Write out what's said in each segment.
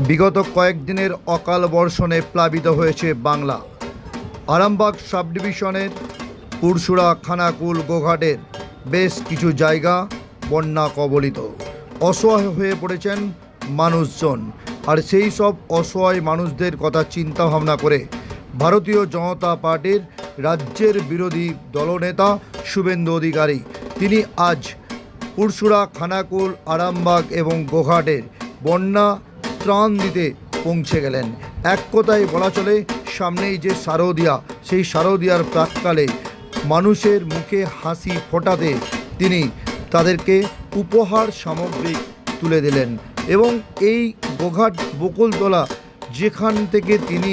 বিগত কয়েকদিনের অকাল বর্ষণে প্লাবিত হয়েছে বাংলা। আরামবাগ সাব ডিভিশনের পুরসুরা, খানাকুল, গোঘাটের বেশ কিছু জায়গা বন্যা কবলিত। অসহায় হয়ে পড়েছেন মানুষজন। আর সেই সব অসহায় মানুষদের কথা চিন্তা ভাবনা করে ভারতীয় জনতা পার্টির রাজ্যের বিরোধী দলনেতা শুভেন্দু অধিকারী তিনি আজ পুরসুরা, খানাকুল, আরামবাগ এবং গোঘাটের বন্যা ত্রাণ দিতে পৌঁছে গেলেন। এক কথায় বলা চলে, সামনেই যে শারদীয়া, সেই শারদীয়ার প্রাক্কালে মানুষের মুখে হাসি ফোটাতে তিনি তাদেরকে উপহার সামগ্রী তুলে দিলেন। এবং এই গোঘাট বকুলতলা, যেখান থেকে তিনি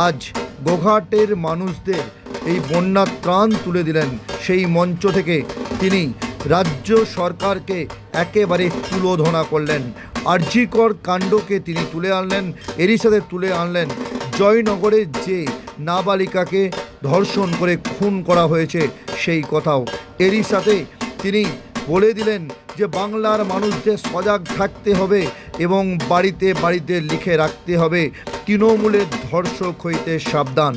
আজ গোঘাটের মানুষদের এই বন্যা ত্রাণ তুলে দিলেন, সেই মঞ্চ থেকে তিনি রাজ্য সরকারকে একেবারে তুলোধনা করলেন। আরজিকর কাণ্ডকে তিনি তুলে আনলেন। এরই সাথে তুলে আনলেন জয়নগরের যে নাবালিকাকে ধর্ষণ করে খুন করা হয়েছে সেই কথাও। এরই সাথে তিনি বলে দিলেন যে বাংলার মানুষদের সজাগ থাকতে হবে এবং বাড়িতে বাড়িতে লিখে রাখতে হবে তৃণমূলের ধর্ষক হইতে সাবধান।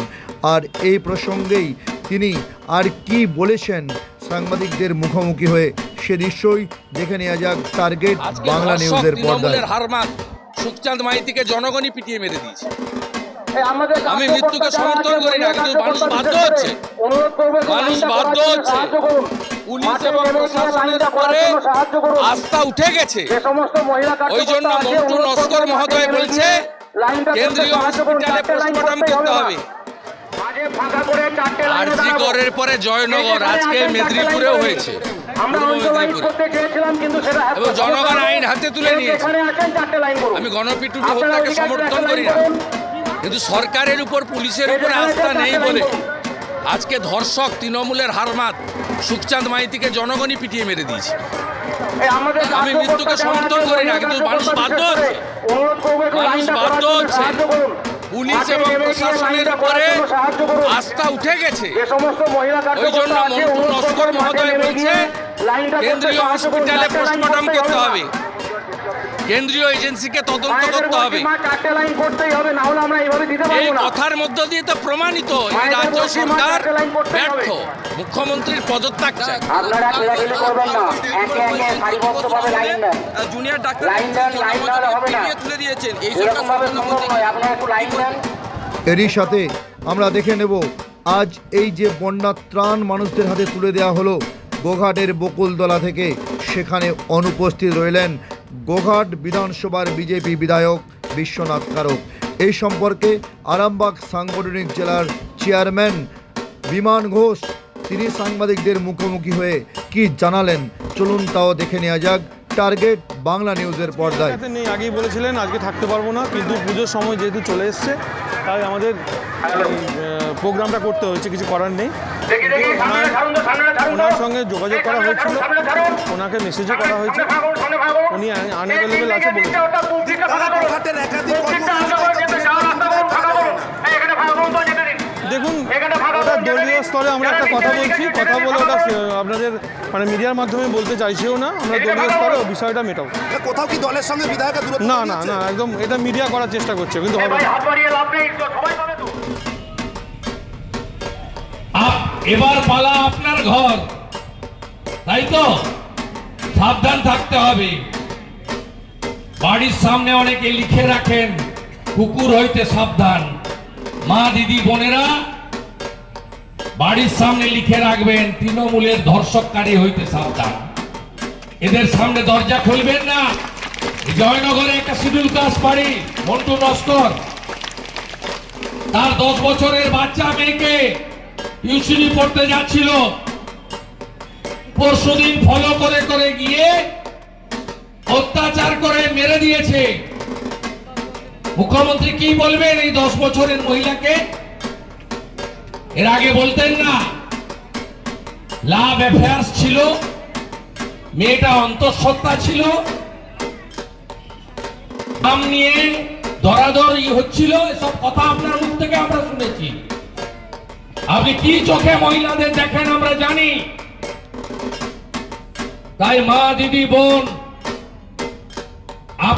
আর এই প্রসঙ্গেই তিনি আর কি বলেছেন সাংবাদিকদের মুখোমুখি হয়ে, সে দৃশ্যই দেখে নেওয়া যাক টার্গেট বাংলা নিউজের পর্দায়। হারমাত সুখচাঁদ মাইতিকে জনগণই পিটিয়ে মেরে দিয়েছে। আমি মৃত্যুকে সমর্থন করি না, কিন্তু মানুষ বাধ্য হচ্ছে, পুলিশ এবং প্রশাসনের উপরে আস্থা উঠে গেছে। ওই জন্য মন্টু নস্কর মহোদয় বলছে কেন্দ্রীয় হসপিটালে পোস্টমর্টম করতে হবে। আরজিকরের পরে জয়নগর, আজকে মেদিনীপুরেও হয়েছে, এবং জনগণ আইন হাতে তুলে নিয়েছে। আমি গণপিটুটি হত্যাকে সমর্থন করি না, কিন্তু সরকারের উপর, পুলিশের উপরে আস্থা নেই বলে আজকে ধর্ষক তৃণমূলের হারমাত সুখচাঁদ মাইতিকে জনগণই পিটিয়ে মেরে দিয়েছে। আমি মৃত্যুকে সমর্থন করি না, কিন্তু মানুষ বাধ্য হচ্ছে, পুলিশ এবং প্রশাসনের উপরে আস্থা উঠে গেছে। ওই জন্য মন্টু নস্কর মহোদয় বলছে কেন্দ্রীয় হসপিটালে পোস্টমর্টম করতে হবে, কেন্দ্রীয় এজেন্সিকে তদন্ত করতে হবে। এই কথার মধ্য দিয়ে তো প্রমাণিত এই রাজ্য সরকার ব্যর্থ, মুখ্যমন্ত্রীর পদত্যাগ চাই। জুনিয়র ডাক্তার তুলে দিয়েছেন এই সরকার। এরই সাথে আমরা দেখে নেব আজ এই যে বন্যা ত্রাণ মানুষদের হাতে তুলে দেওয়া হলো গোঘাটের বকুলতলা থেকে, সেখানে অনুপস্থিত রইলেন গোঘাট বিধানসভার বিজেপি বিধায়ক বিশ্বনাথ কারক। এই সম্পর্কে আরামবাগ সাংগঠনিক জেলার চেয়ারম্যান বিমান ঘোষ তিনি সাংবাদিকদের মুখোমুখি হয়ে কি জানালেন, চলুন তাও দেখে নেওয়া যাক টার্গেট বাংলা নিউজের পর্দায়। আগেই বলেছিলেন আজকে থাকতে পারবো না, কিন্তু পুজোর সময় যেহেতু চলে এসছে তাই আমাদের প্রোগ্রামটা করতে হয়েছে, কিছু করার নেই। ওনার সঙ্গে যোগাযোগ করা হয়েছিল, ওনাকে মেসেজও করা হয়েছে, উনি আনঅ্যাভেলেবেল আছে বলেছেন। দেখুন, ওটা দলীয় স্তরে আমরা একটা কথা বলছি, কথা বলে ওটা আপনাদের মানে মিডিয়ার মাধ্যমে বলতে চাইছিও না। আমরা দলীয় স্তরে বিষয়টা মেটাবো। কোথাও কি দলের সঙ্গে বিধায়কের দূরত্ব? না না না, একদম এটা মিডিয়া করার চেষ্টা করছে, কিন্তু হবে না। এবার পালা আপনার ঘর, তাই তো সাবধান থাকতে হবে। বাড়ির সামনে অনেকে লিখে রাখেন কুকুর হইতে সাবধান। মা, দিদি, বোনেরা বাড়ির সামনে লিখে রাখবেন তৃণমূলের ধর্ষককারী হইতে সাবধান। এদের সামনে দরজা খুলবেন না। জয়নগরে একটা শিডিউল কাস্ট বাড়ি, মন্টু নস্কর, তার 10 বছরের বাচ্চা মেয়েকে টিউশনি পড়তে যাচ্ছিল, পরশুদিন ফলো করে করে গিয়ে অত্যাচার করে মেরে দিয়েছে। মুখ্যমন্ত্রী কি বলবেন এই 10 বছরের মহিলাকে? এর আগে বলতেন না লাভ অ্যাফেয়ার্স ছিল, মেয়েটা অন্তঃসত্ত্বা ছিল, নাম নিয়ে ধরাধরি হচ্ছিল, এসব কথা আপনার মুখ থেকে আমরা শুনেছি। আপনি কি চোখে মহিলাদের দেখেন আমরা জানি। তাই মা, দিদি, বোন,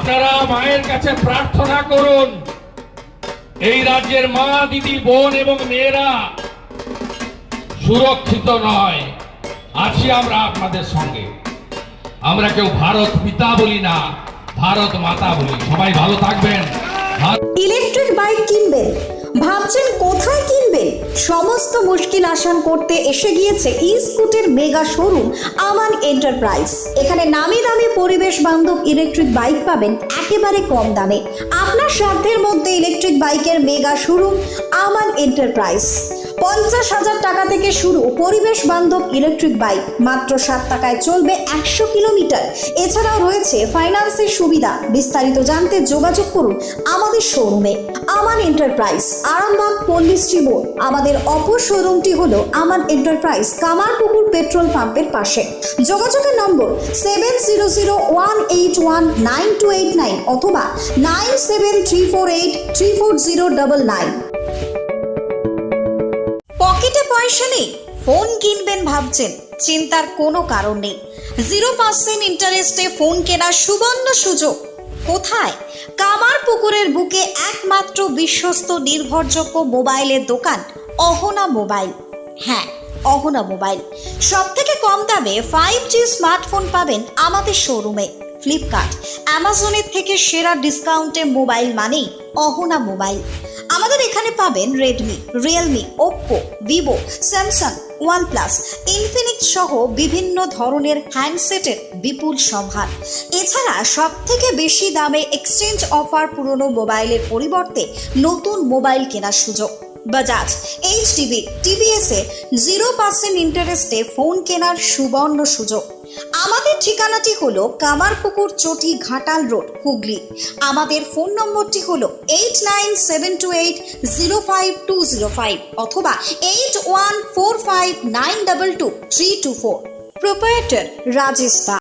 আপনারা মায়ের কাছে প্রার্থনা করুন, এই রাজ্যের মা, দিদি, বোন এবং মেয়েরা সুরক্ষিত নয়। আছি আমরা আপনাদের সঙ্গে। আমরা কেউ ভারত পিতা বলি না, ভারত মাতা বলি। সবাই ভালো থাকবেন। ইলেকট্রিক বাইক কিনবেন, ভাবছেন কোথায় কিনবেন? সমস্ত মুশকিল আসান করতে এসে গিয়েছে ই স্কুটের মেগা শোরুম আমান এন্টারপ্রাইজ। এখানে নামি দামি পরিবেশ বান্ধব ইলেকট্রিক বাইক পাবেন একেবারে কম দামে। আপনার সাধ্যের মধ্যে ইলেকট্রিক বাইকের মেগা শোরুম আমান এন্টারপ্রাইজ। 50,000 টাকা থেকে শুরু পরিবেশ বান্ধব ইলেকট্রিক বাইক, মাত্র 7 টাকায় চলবে 100 কিলোমিটার। এছাড়াও রয়েছে ফাইন্যান্সের সুবিধা। বিস্তারিত জানতে যোগাযোগ করুন আমাদের শোরুমে আমান এন্টারপ্রাইজ, আরামবাগ পল্লীশ্রী মোড়। আমাদের অপর শোরুমটি হলো আমান এন্টারপ্রাইজ, কামারপুকুর পেট্রোল পাম্পের পাশে। যোগাযোগের নম্বর 7001819289 অথবা 9734834099। পকেটে পয়সা নেই, ফোন কিনবেন ভাবছেন? চিন্তার কোনো কারণ নেই। 0% ইন্টারেস্টে ফোন কেনার সুবর্ণ সুযোগ। কোথায়? কামারপুকুরের বুকে একমাত্র বিশ্বস্ত নির্ভরযোগ্য মোবাইলের দোকান অহনা মোবাইল। হ্যাঁ, অহনা মোবাইল। সব থেকে কম দামে 5G স্মার্টফোন পাবেন আমাদের শোরুমে। ফ্লিপকার্ট, অ্যামাজনের থেকে সেরা ডিসকাউন্টে মোবাইল মানেই অহনা মোবাইল। আমাদের এখানে পাবেন Redmi, Realme, Oppo, Vivo, Samsung, OnePlus, Infinix সহ বিভিন্ন ধরনের হ্যান্ডসেটের বিপুল সম্ভার। এছাড়া সব থেকে বেশি দামে এক্সচেঞ্জ অফার, পুরনো মোবাইলের পরিবর্তে নতুন মোবাইল কেনার সুযোগ। বাজাজ, এইচডিবি, টিভিএস এ 0% ইন্টারেস্টে ফোন কেনার সুবর্ণ সুযোগ। আমাদের ঠিকানাটি হলো কামারপুকুর চটি, ঘাটাল রোড, হুগলি। আমাদের ফোন নম্বরটি হলো 8972805205 অথবা 8145922324। প্রোপ্রাইটার রাজেশ দা।